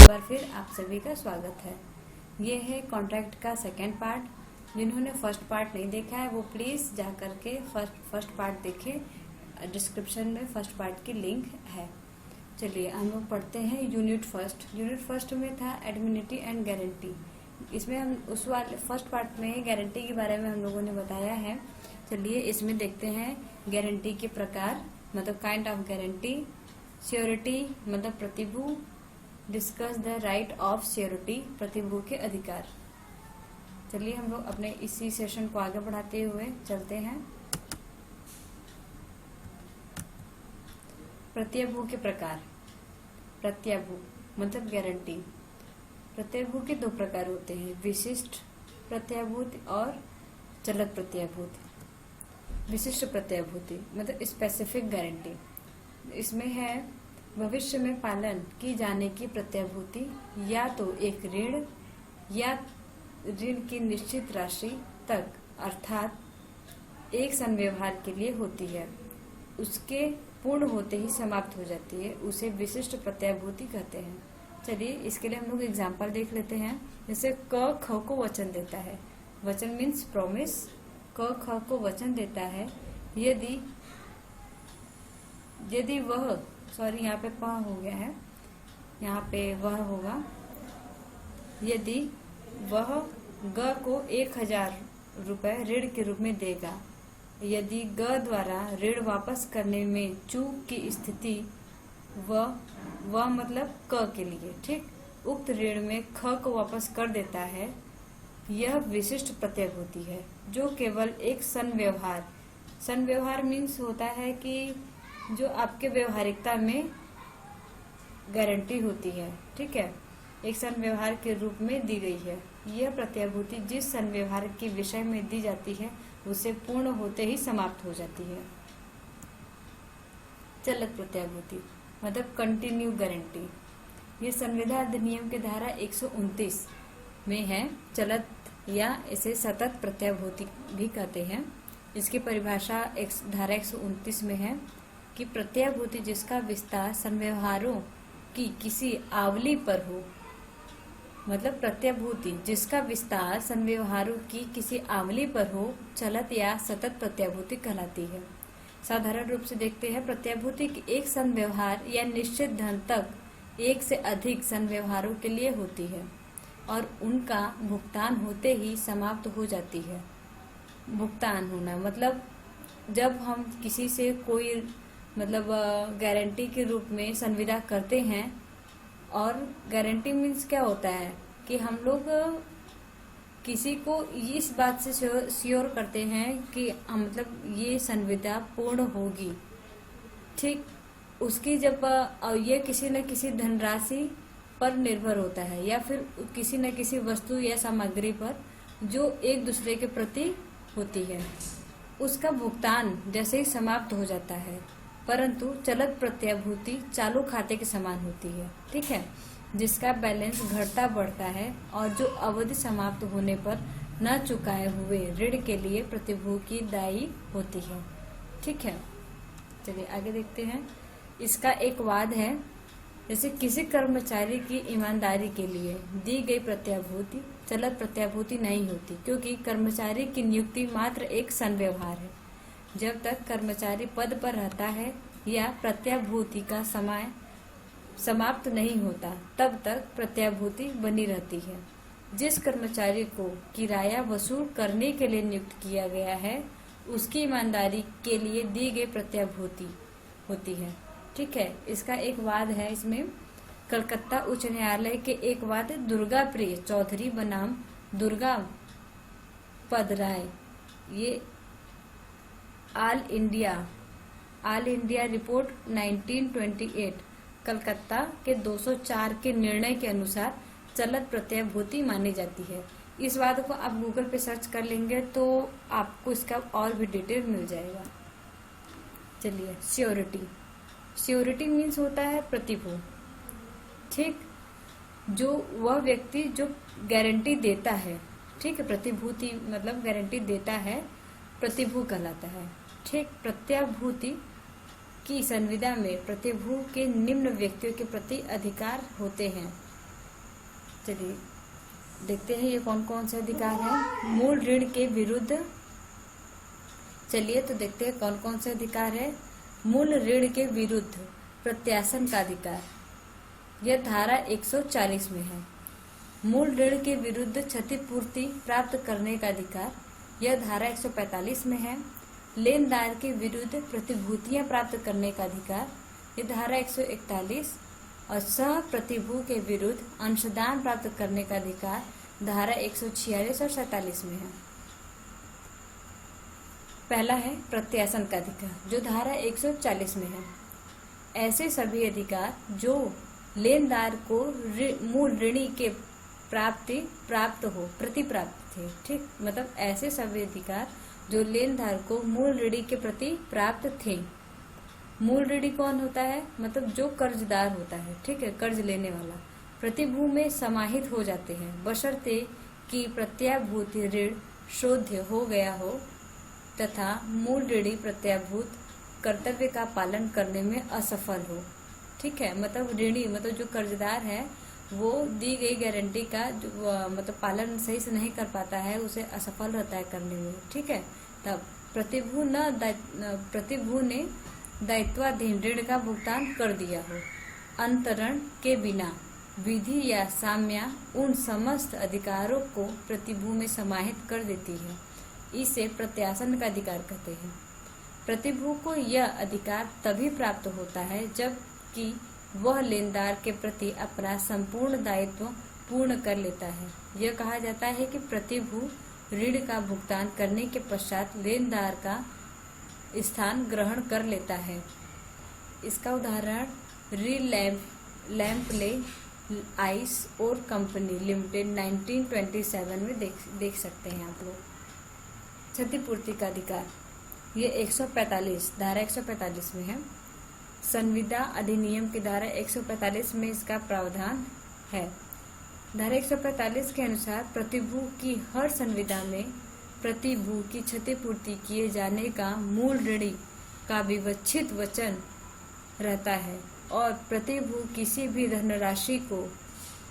बार फिर आप सभी का स्वागत है। ये है कॉन्ट्रैक्ट का सेकेंड पार्ट। जिन्होंने फर्स्ट पार्ट नहीं देखा है वो प्लीज जा करके फर्स्ट पार्ट देखें। डिस्क्रिप्शन में फर्स्ट पार्ट की लिंक है। चलिए हम लोग पढ़ते हैं यूनिट फर्स्ट में था एडमिनिटी एंड गारंटी। इसमें हम उस वाले फर्स्ट पार्ट में गारंटी के बारे में हम लोगों ने बताया है। चलिए इसमें देखते हैं गारंटी के प्रकार, मतलब काइंड ऑफ गारंटी। श्योरिटी मतलब प्रतिभू। Discuss the right of surety, प्रतिभू के अधिकार। चलिए हम लोग अपने इसी सेशन को आगे बढ़ाते हुए चलते हैं। प्रत्यभू के प्रकार। प्रत्यभू मतलब गारंटी। प्रत्यभू के दो प्रकार होते हैं, विशिष्ट प्रत्याभूति और चलत प्रत्याभूति। विशिष्ट प्रत्याभूति मतलब स्पेसिफिक गारंटी। इसमें है भविष्य में पालन की जाने की प्रत्याभूति, या तो एक ऋण या ऋण की निश्चित राशि तक अर्थात एक संव्यवहार के लिए होती है, उसके पूर्ण होते ही समाप्त हो जाती है, उसे विशिष्ट प्रत्याभूति कहते हैं। चलिए इसके लिए हम लोग एग्जाम्पल देख लेते हैं। जैसे क ख को वचन देता है, वचन मीन्स प्रॉमिस। क ख को वचन देता है यदि वह, सॉरी यहाँ पे प हो गया है, यहाँ पे वह होगा। यदि वह ग को 1000 रुपए ऋण के रूप में देगा, यदि ग द्वारा ऋण वापस करने में चूक की स्थिति, वह मतलब क के लिए, ठीक, उक्त ऋण में ख को वापस कर देता है, यह विशिष्ट प्रत्याभूति है जो केवल एक संव्यवहार मीन्स होता है कि जो आपके व्यवहारिकता में गारंटी होती है, ठीक है, एक संव्यवहार के रूप में दी गई है। यह प्रत्याभूति जिस संव्यवहार के विषय में दी जाती है उसे पूर्ण होते ही समाप्त हो जाती है। चलत प्रत्याभूति मतलब कंटिन्यू गारंटी। ये संविधान अधिनियम के धारा 129 में है। चलत या इसे सतत प्रत्याभूति भी कहते हैं। इसकी परिभाषा धारा 129 में है कि प्रत्याभूति जिसका विस्तार संव्यवहारों की किसी आवली पर हो, मतलब प्रत्याभूति जिसका विस्तार संव्यवहारों की किसी आवली पर हो, चलत या सतत प्रत्याभूति कहलाती है। साधारण रूप से देखते हैं, प्रत्याभूति की एक संव्यवहार या निश्चित धन तक एक से अधिक संव्यवहारों के लिए होती है और उनका भुगतान होते ही समाप्त हो जाती है। भुगतान होना मतलब जब हम किसी से कोई मतलब गारंटी के रूप में संविदा करते हैं, और गारंटी मीन्स क्या होता है कि हम लोग किसी को इस बात से श्योर करते हैं कि मतलब ये संविदा पूर्ण होगी, ठीक। उसकी जब ये किसी न किसी धनराशि पर निर्भर होता है या फिर किसी न किसी वस्तु या सामग्री पर जो एक दूसरे के प्रति होती है, उसका भुगतान जैसे ही समाप्त हो जाता है। परंतु चलत प्रत्याभूति चालू खाते के समान होती है, ठीक है, जिसका बैलेंस घटता बढ़ता है और जो अवधि समाप्त होने पर न चुकाए हुए ऋण के लिए प्रतिभू की दायी होती है, ठीक है। चलिए आगे देखते हैं। इसका एक वाद है, जैसे किसी कर्मचारी की ईमानदारी के लिए दी गई प्रत्याभूति चलत प्रत्याभूति नहीं होती, क्योंकि कर्मचारी की नियुक्ति मात्र एक संव्यवहार है। जब तक कर्मचारी पद पर रहता है या प्रत्याभूति का समय समाप्त नहीं होता, तब तक प्रत्याभूति बनी रहती है। जिस कर्मचारी को किराया वसूल करने के लिए नियुक्त किया गया है, उसकी ईमानदारी के लिए दी गई प्रत्याभूति होती है, ठीक है। इसका एक वाद है इसमें। कलकत्ता उच्च न्यायालय के एक वाद दुर्गा प्रिय चौधरी बनाम दुर्गा पद राय, ये ऑल इंडिया रिपोर्ट 1928 कलकत्ता के 204 के निर्णय के अनुसार चलत प्रत्याभूति मानी जाती है। इस बात को आप गूगल पे सर्च कर लेंगे तो आपको इसका और भी डिटेल मिल जाएगा। चलिए श्योरिटी मीन्स होता है प्रतिभू, ठीक, जो वह व्यक्ति जो गारंटी देता है, ठीक है। प्रतिभूति मतलब गारंटी देता है, प्रतिभू कहलाता है, ठीक। प्रत्याभूति कि संविदा में प्रतिभू के निम्न व्यक्तियों के प्रति अधिकार होते हैं। चलिए देखते हैं ये कौन कौन से अधिकार है। मूल ऋण के विरुद्ध, चलिए तो देखते हैं कौन कौन से अधिकार है। मूल ऋण के विरुद्ध प्रत्यासन का अधिकार, यह धारा 140 में है। मूल ऋण के विरुद्ध क्षतिपूर्ति प्राप्त करने का अधिकार, यह धारा 145 में है। लेनदार के विरुद्ध प्रतिभूतियां प्राप्त करने का अधिकार, यह धारा 141। और सह प्रतिभू के विरुद्ध अंशदान प्राप्त करने का अधिकार धारा 146 और 47 में है। पहला है प्रत्यासन का अधिकार, जो धारा 140 में है। ऐसे सभी अधिकार जो लेनदार को मूल ऋणी के प्राप्त हो, प्रति प्राप्त थे। ठीक, मतलब ऐसे सभी अधिकार जो लेनदार को मूल ऋणी के प्रति प्राप्त थे। मूल ऋणी कौन होता है? मतलब जो कर्जदार होता है, ठीक है, कर्ज लेने वाला, प्रतिभू में समाहित हो जाते हैं, बशर्ते कि प्रत्याभूति ऋण शोध्य हो गया हो तथा मूल ऋणी प्रत्याभूत कर्तव्य का पालन करने में असफल हो। ठीक है, मतलब ऋणी मतलब जो कर्जदार है वो दी गई गारंटी का मतलब पालन सही से नहीं कर पाता है, उसे असफल रहता है करने में। ठीक है, तब प्रतिभू ने दायित्वाधीन ऋण का भुगतान कर दिया हो, अंतरण के बिना विधि या साम्या उन समस्त अधिकारों को प्रतिभू में समाहित कर देती है। इसे प्रत्यासन का अधिकार कहते हैं। प्रतिभू को यह अधिकार तभी प्राप्त होता है जबकि वह लेनदार के प्रति अपना संपूर्ण दायित्व पूर्ण कर लेता है। यह कहा जाता है कि प्रतिभू ऋण का भुगतान करने के पश्चात लेनदार का स्थान ग्रहण कर लेता है। इसका उदाहरण लैम्पले आइस और कंपनी लिमिटेड 1927 में देख सकते हैं आप लोग। क्षतिपूर्ति का अधिकार, ये 145 धारा 145 में है। संविदा अधिनियम की धारा 145 में इसका प्रावधान है। धारा 145 के अनुसार प्रतिभू की हर संविदा में प्रतिभू की क्षतिपूर्ति किए जाने का मूल ऋणी का विवक्षित वचन रहता है और प्रतिभू किसी भी धनराशि को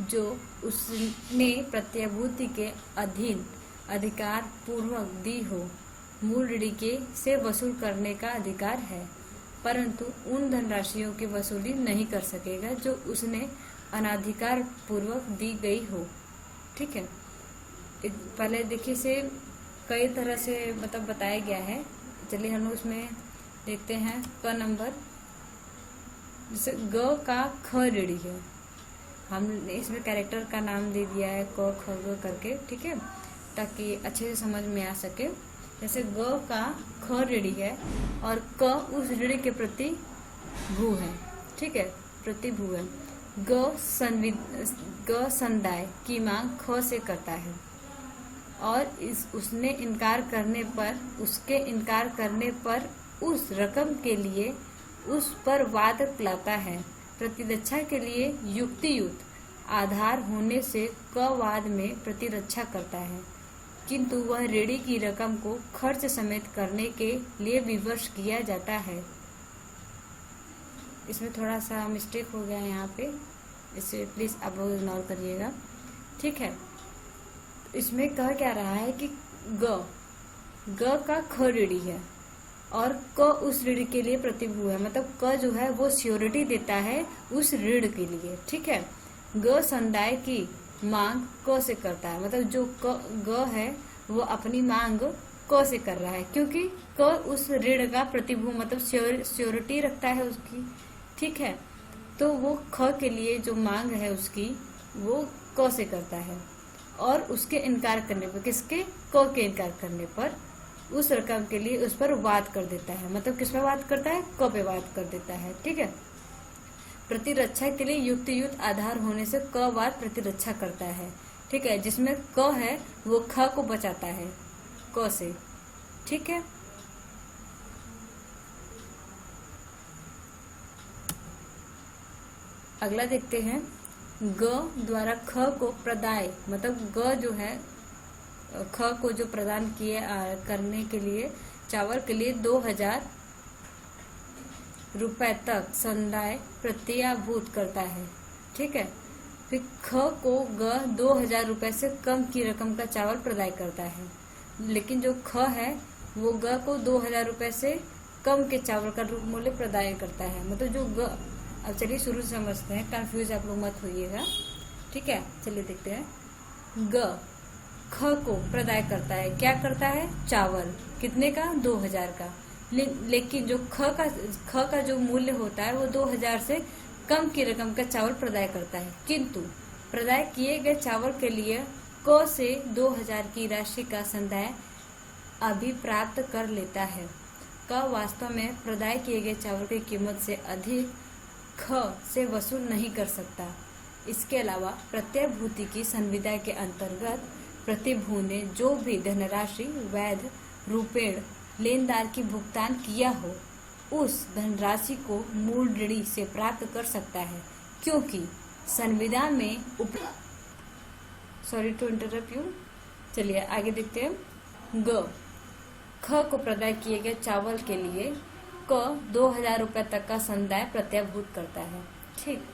जो उसने प्रत्याभूति के अधीन अधिकार पूर्वक दी हो मूल ऋणी के से वसूल करने का अधिकार है, परंतु उन धनराशियों की वसूली नहीं कर सकेगा जो उसने अनाधिकार पूर्वक दी गई हो। ठीक है, पहले देखिए से कई तरह से मतलब बताया गया है। चलिए हम उसमें देखते हैं। क नंबर, जैसे ग का ख ऋणी है, हमने इसमें कैरेक्टर का नाम दे दिया है क ख ग करके, ठीक है, ताकि अच्छे से समझ में आ सके। जैसे ग का ख ऋणी है और क उस ऋणी के प्रति भू है, ठीक है, प्रतिभू है। ग संदाय की मांग ख से करता है और उसके इनकार करने पर उस रकम के लिए उस पर वाद लाता है। प्रतिरक्षा के लिए युक्तियुक्त आधार होने से क वाद में प्रतिरक्षा करता है, किंतु वह ऋणी की रकम को खर्च समेत करने के लिए विवश किया जाता है। इसमें थोड़ा सा मिस्टेक हो गया है यहाँ पे, इसे प्लीज आप लोग इग्नोर करिएगा। ठीक है, इसमें कह क्या रहा है कि ग का ख ऋणी है और क उस ऋण के लिए प्रतिभू है, मतलब क जो है वो श्योरिटी देता है उस ऋण के लिए। ठीक है, ग संदाय की मांग क से करता है, मतलब जो ग है वो अपनी मांग क से कर रहा है, क्योंकि क उस ऋण का प्रतिभू मतलब श्योरिटी रखता है उसकी। ठीक है, तो वो ख के लिए जो मांग है उसकी वो क से करता है और उसके इनकार करने पर, किसके? क के इनकार करने पर उस रकम के लिए उस पर वाद कर देता है। मतलब किस पे वाद करता है? क पे वाद कर देता है। ठीक है, प्रतिरक्षा के लिए युक्तियुक्त आधार होने से क वाद प्रतिरक्षा करता है। ठीक है, जिसमें क है वो ख को बचाता है क से। ठीक है, अगला देखते हैं। ग द्वारा ख को प्रदाय, मतलब ग जो है ख को जो प्रदान किए करने के लिए चावल के लिए 2000 रुपए तक संदाय प्रत्याभूत करता है। ठीक है। फिर ख को ग 2000 रुपए से कम की रकम का चावल प्रदाय करता है, लेकिन जो ख है वो ग को 2000 रुपए से कम के चावल का रूप मूल्य प्रदाय करता है। मतलब जो ग, अब चलिए शुरू से समझते हैं, कंफ्यूज आप लोग मत होइएगा। ठीक है, चलिए देखते हैं। ग ख को प्रदाय करता है, क्या करता है? चावल। कितने का? 2000 का। लेकिन जो ख का जो मूल्य होता है वो 2000 से कम की रकम का चावल प्रदाय करता है, किंतु प्रदाय किए गए चावल के लिए क से 2000 की राशि का संदाय अभी प्राप्त कर लेता है। क वास्तव में प्रदाय किए गए चावल की कीमत से अधिक ख से वसूल नहीं कर सकता। इसके अलावा प्रत्ययभूति की संविदा के अंतर्गत प्रतिभू ने जो भी धनराशि वैध रूपेण लेनदार की भुगतान किया हो, उस धनराशि को मूल ऋणी से प्राप्त कर सकता है, क्योंकि संविदा में सॉरी टू इंटरप्ट यू। चलिए आगे देखते हैं। ग ख को प्रदाय किए गए चावल के लिए क 2000 रुपए तक का संदाय प्रत्याभूत करता है। ठीक।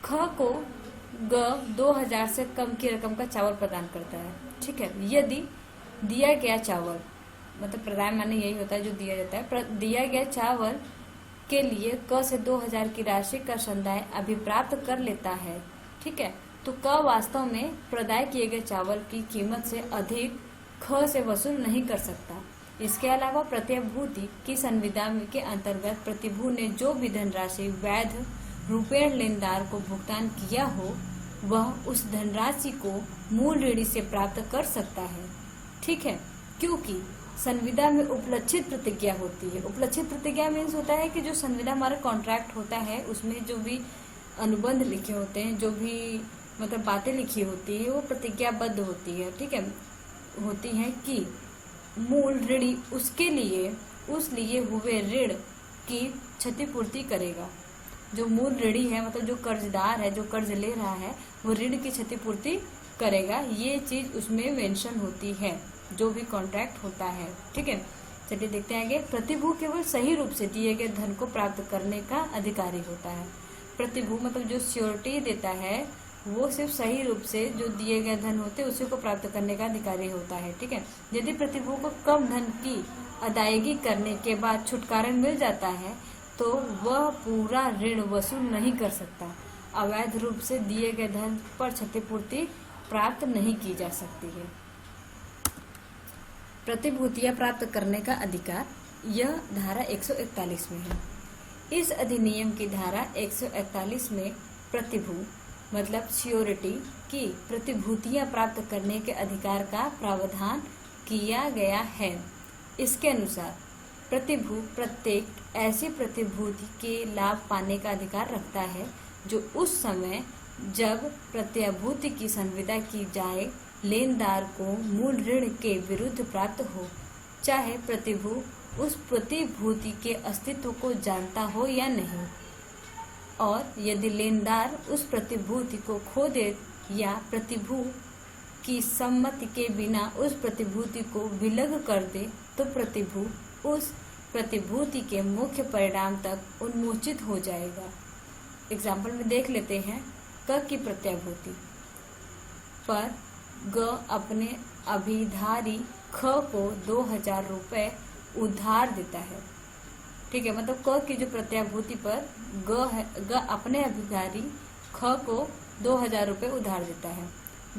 ख को ग 2000 से कम की रकम का चावल प्रदान करता है। ठीक है। यदि दिया गया चावल, मतलब प्रदाय माने यही होता है जो दिया जाता है, दिया गया चावल के लिए क से 2000 की राशि का संदाय अभी प्राप्त कर लेता है। ठीक है। तो क वास्तव में प्रदाय किए गए चावल की कीमत से अधिक ख से वसूल नहीं कर सकता। इसके अलावा प्रत्ययभूति की संविदा के अंतर्गत प्रतिभू ने जो भी धनराशि वैध रूपेण लेनदार को भुगतान किया हो, वह उस धनराशि को मूल ऋणी से प्राप्त कर सकता है। ठीक है। क्योंकि संविदा में उपलक्षित प्रतिज्ञा होती है। उपलक्षित प्रतिज्ञा मीन्स होता है कि जो संविदा हमारा कॉन्ट्रैक्ट होता है उसमें जो भी अनुबंध लिखे होते हैं, जो भी मतलब बातें लिखी होती है, वो प्रतिज्ञाबद्ध होती है। ठीक है, होती है कि मूल ऋणी उसके लिए उस लिए हुए ऋण की क्षतिपूर्ति करेगा। जो मूल ऋणी है, मतलब जो कर्जदार है, जो कर्ज ले रहा है, वो ऋण की क्षतिपूर्ति करेगा। ये चीज उसमें मेंशन होती है, जो भी कॉन्ट्रैक्ट होता है। ठीक है। चलिए देखते हैं आगे। प्रतिभू केवल सही रूप से दिए गए धन को प्राप्त करने का अधिकारी होता है। प्रतिभू मतलब जो श्योरिटी देता है, वो सिर्फ सही रूप से जो दिए गए धन होते हैं उसी को प्राप्त करने का अधिकारी होता है। ठीक है। यदि प्रतिभू को कम धन की अदायगी करने के बाद छुटकारा मिल जाता है, तो वह पूरा ऋण वसूल नहीं कर सकता। अवैध रूप से दिए गए धन पर क्षतिपूर्ति प्राप्त नहीं की जा सकती है। प्रतिभूतियां प्राप्त करने का अधिकार, यह धारा 141 में है। इस अधिनियम की धारा 141 में प्रतिभू मतलब सियोरिटी की प्रतिभूतियां प्राप्त करने के अधिकार का प्रावधान किया गया है। इसके अनुसार प्रतिभू प्रत्येक ऐसी प्रतिभूति के लाभ पाने का अधिकार रखता है जो उस समय जब प्रत्याभूति की संविदा की जाए लेनदार को मूल ऋण के विरुद्ध प्राप्त हो, चाहे प्रतिभू उस प्रतिभूति के अस्तित्व को जानता हो या नहीं, और यदि लेनदार उस प्रतिभूति को खो दे या प्रतिभू की सम्मति के बिना उस प्रतिभूति को विलग कर दे, तो प्रतिभू उस प्रतिभूति के मुख्य परिणाम तक उन्मोचित हो जाएगा। एग्जाम्पल में देख लेते हैं। क की प्रत्याभूति पर ग अपने अभिधारी ख को 2000 रुपए उधार देता है। ठीक है, मतलब क की जो प्रत्याभूति पर ग अपने अधिकारी ख को 2000 रुपए उधार देता है।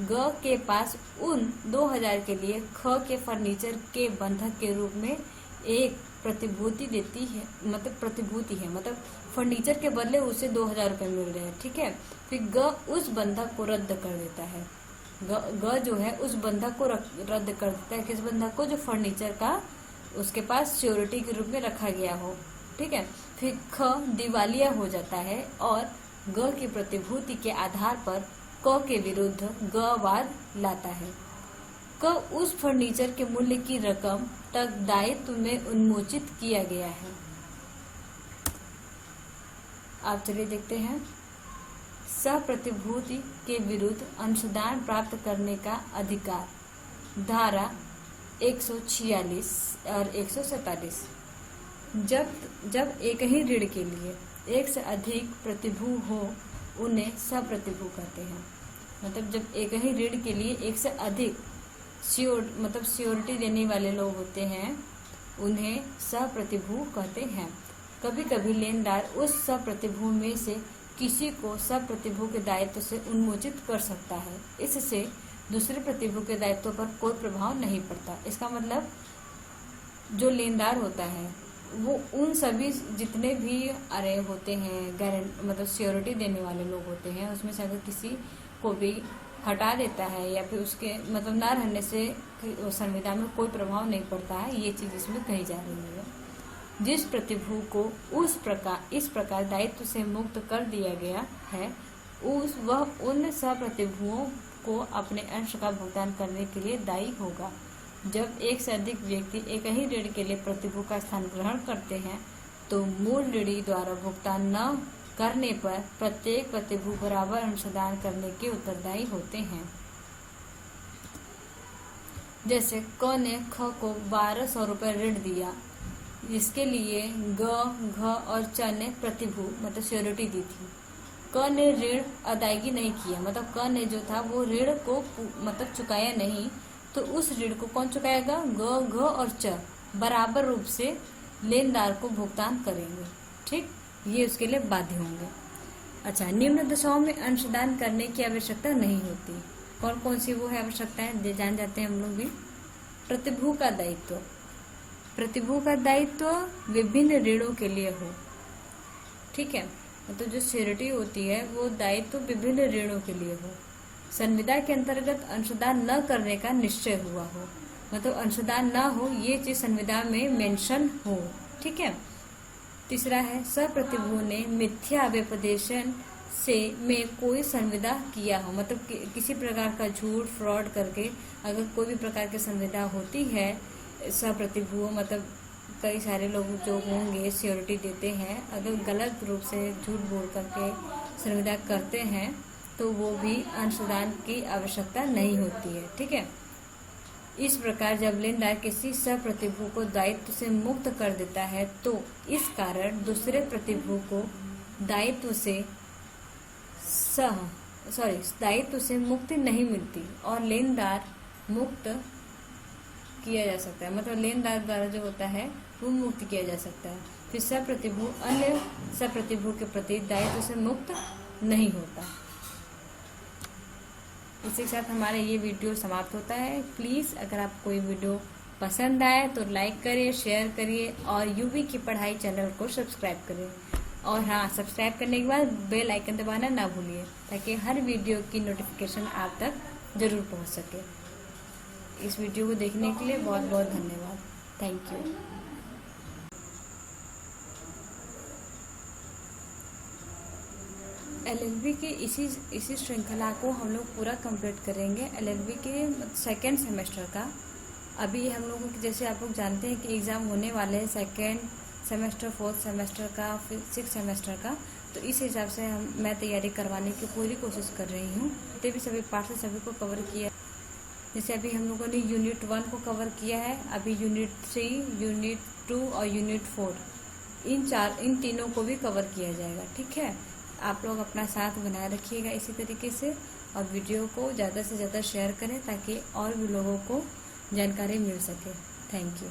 ग के पास उन 2000 के लिए ख के फर्नीचर के बंधक के रूप में एक प्रतिभूति देती है, मतलब प्रतिभूति है, मतलब फर्नीचर के बदले उसे 2000 रुपए मिल रहे हैं। ठीक है। फिर ग उस बंधक को रद्द कर देता है। ग जो है उस बंधक को रद्द कर देता है। किस बंधक को? जो फर्नीचर का उसके पास सिक्योरिटी के रूप में रखा गया हो। ठीक है। फिर ख दिवालिया हो जाता है और ग की प्रतिभूति के आधार पर क के विरुद्ध ग वाद लाता है। क उस फर्नीचर के मूल्य की रकम तक दायित्व में उन्मोचित किया गया है। आप चलिए देखते हैं। सह प्रतिभूति के विरुद्ध अंशदान प्राप्त करने का अधिकार, धारा 146 और 147। जब एक ही ऋण के लिए एक से अधिक प्रतिभू हो उन्हें सप्रतिभू कहते हैं। मतलब जब एक ही ऋण के लिए एक से अधिक श्योरिटी देने वाले लोग होते हैं उन्हें सप्रतिभू कहते हैं। कभी कभी लेनदार उस सप्रतिभू में से किसी को सप्रतिभू के दायित्व से उन्मोचित कर सकता है। इससे दूसरे प्रतिभू के दायित्व पर कोई प्रभाव नहीं पड़ता। इसका मतलब जो लेनदार होता है वो उन सभी जितने भी अरे होते हैं मतलब श्योरिटी देने वाले लोग होते हैं उसमें से अगर किसी को भी हटा देता है या फिर उसके मतलब ना रहने से संविदा में कोई प्रभाव नहीं पड़ता है, ये चीज इसमें कही जा रही है। जिस प्रतिभू को इस प्रकार दायित्व से मुक्त कर दिया गया है वह उन सप्रतिभुओं को अपने अंश का भुगतान करने के लिए दायी होगा। जब एक से अधिक व्यक्ति एक ही ऋण के लिए प्रतिभू का स्थान ग्रहण करते हैं तो मूल ऋणी द्वारा भुगतान न करने पर प्रत्येक प्रतिभू बराबर अंशदान करने के उत्तरदायी होते हैं। जैसे क ने ख को 1200 रुपये ऋण दिया, जिसके लिए ग, घ और च ने प्रतिभू मतलब श्योरिटी दी थी। क ने ऋण अदायगी नहीं किया, मतलब क ने जो था वो ऋण को मतलब चुकाया नहीं, तो उस ऋण को कौन चुकाएगा? ग, घ और च बराबर रूप से लेनदार को भुगतान करेंगे। ठीक, ये उसके लिए बाध्य होंगे। अच्छा, निम्न दशाओं में अंशदान करने की आवश्यकता नहीं होती। कौन कौन सी वो है आवश्यकताएं जान जाते हैं हम लोग भी। प्रतिभू का दायित्व, प्रतिभू का दायित्व विभिन्न ऋणों के लिए हो। ठीक है, मतलब जो श्योरिटी होती है वो दायित्व विभिन्न ऋणों के लिए हो। संविदा के अंतर्गत अंशदान न करने का निश्चय हुआ हो, मतलब अंशदान न हो ये चीज संविदा में मेंशन हो। ठीक है। तीसरा है सप्रतिभू ने मिथ्या व्यपदेशन से में कोई संविदा किया हो, मतलब किसी प्रकार का झूठ फ्रॉड करके अगर कोई भी प्रकार की संविदा होती है सप्रतिभू, मतलब कई सारे लोग जो होंगे श्योरिटी देते हैं, अगर गलत रूप से झूठ बोल करके संविदा करते हैं तो वो भी अंशदान की आवश्यकता नहीं होती है। ठीक है। इस प्रकार जब लेनदार किसी सप्रतिभू को दायित्व से मुक्त कर देता है तो इस कारण दूसरे प्रतिभू को दायित्व से मुक्ति नहीं मिलती और लेनदार मुक्त किया जा सकता है, मतलब लेनदार द्वारा जो होता है वो मुक्त किया जा सकता है। फिर सप्रतिभू अन्य सप्रतिभू के प्रति दायित्व से मुक्त नहीं होता। इसी के साथ हमारा ये वीडियो समाप्त होता है। प्लीज़ अगर आपको ये वीडियो पसंद आए तो लाइक करिए, शेयर करिए और यूवी की पढ़ाई चैनल को सब्सक्राइब करिए। और हाँ, सब्सक्राइब करने के बाद बेल आइकन दबाना ना भूलिए ताकि हर वीडियो की नोटिफिकेशन आप तक जरूर पहुंच सके। इस वीडियो को देखने के लिए बहुत बहुत धन्यवाद। Thank you. एलएलबी के इसी श्रृंखला को हम लोग पूरा कंप्लीट करेंगे। एलएलबी के सेकेंड सेमेस्टर का अभी हम लोगों की जैसे आप लोग जानते हैं कि एग्ज़ाम होने वाले हैं सेकेंड सेमेस्टर, फोर्थ सेमेस्टर का, फिर सिक्स सेमेस्टर का, तो इस हिसाब से मैं तैयारी करवाने की पूरी कोशिश कर रही हूँ। तो भी सभी पार्ट से सभी को कवर किया। जैसे अभी हम लोगों ने यूनिट 1 को कवर किया है, अभी यूनिट 3, यूनिट 2 और यूनिट 4 इन तीनों को भी कवर किया जाएगा। ठीक है। आप लोग अपना साथ बनाए रखिएगा इसी तरीके से और वीडियो को ज़्यादा से ज़्यादा शेयर करें ताकि और भी लोगों को जानकारी मिल सके। Thank you.